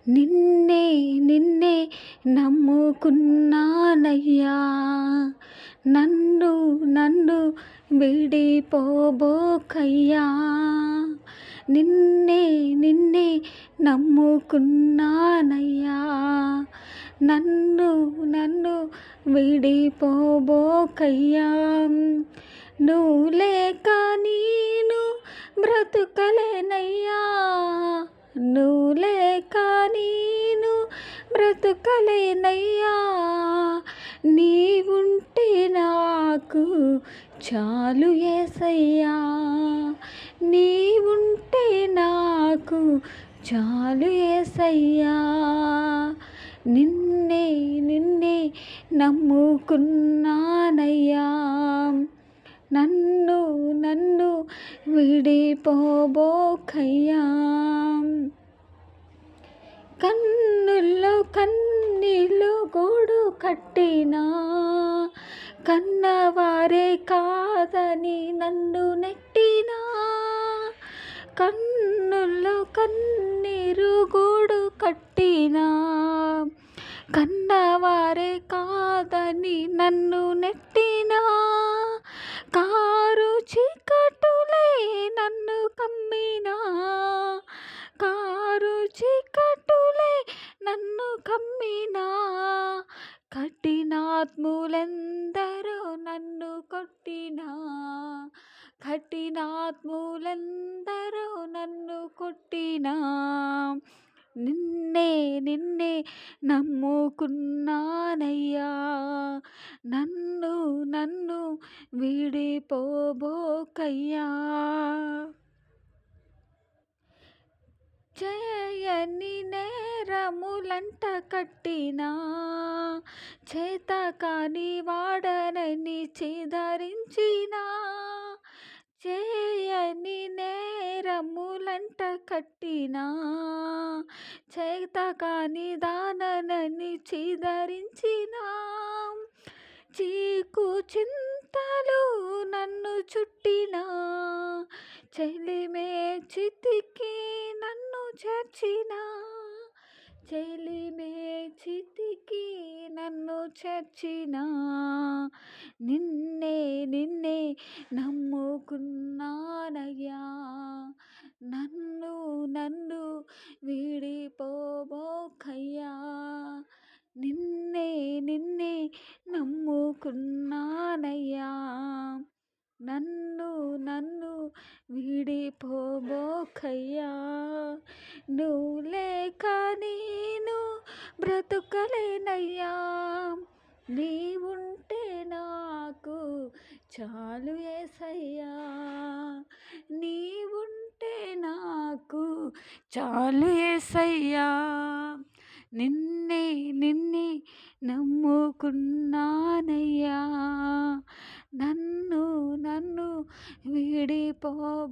నిన్నే నిన్నే నమ్ముకున్నానయ్యా, నన్ను నన్ను విడిపోబోకయ్యా. నిన్నే నిన్నే నమ్ముకున్నానయ్యా, నన్ను నన్ను విడిపోబోకయ్యా. నువ్వు లేక నేను బ్రతుకలేనయ్యా, నువ్వు లేక నేను బ్రతుకలేనయ్యా. నీవుంటే నాకు చాలు యేసయ్యా, నీవుంటే నాకు చాలు యేసయ్యా. నిన్నే నిన్నే నమ్ముకున్నానయ్యా, నన్ను నన్ను విడిపోబోకయ్యా. కన్నుల్లో కన్నీళ్ళు గూడు కట్టినా, కన్నవారే కాదని నన్ను నెట్టినా. కన్నుల్లో కన్నీరు గూడు కట్టినా, కన్నవారే కాదని నన్ను నెట్టినా. కారు చీకటులే నన్ను కమ్మినా, కారు చీకటులే నన్ను కమ్మినా. కఠినాత్ములెందరో నన్ను కొట్టినా, కఠినాత్ములెందరో నన్ను కొట్టినా. నిన్నే నిన్నే నమ్ముకున్నానయ్యా, నన్ను నన్ను విడిపోబోకయ్యా. చేయని నేరములంట కట్టినా, చేతకాని వాడనని చిదరించినా. చేయని నేరములంట కట్టినా, చేతకాని దాననని చిదరించినా. చీకు చింతలు నన్ను చుట్టినా, చెలిమే చితికి నన్ను చేర్చినా, చెలిమే చితికి నన్ను చేర్చినా. నిన్నే నిన్నే నమ్ముకున్నానయ్యా, నన్ను నన్ను విడిపోబోకయ్యా. నిన్నే నిన్నే నమ్ముకున్నానయ్యా, నన్ను నన్ను విడిపోబోకయ్యా. నువ్వు లేక నేను బ్రతుకలేనయ్యా, నీవుంటే నాకు చాలు యేసయ్యా, నీవుంటే నాకు చాలు యేసయ్యా. నిన్నే నిన్నే నమ్ముకున్నానయ్యా, నన్ను నన్ను విడిపోబోకయ్యా.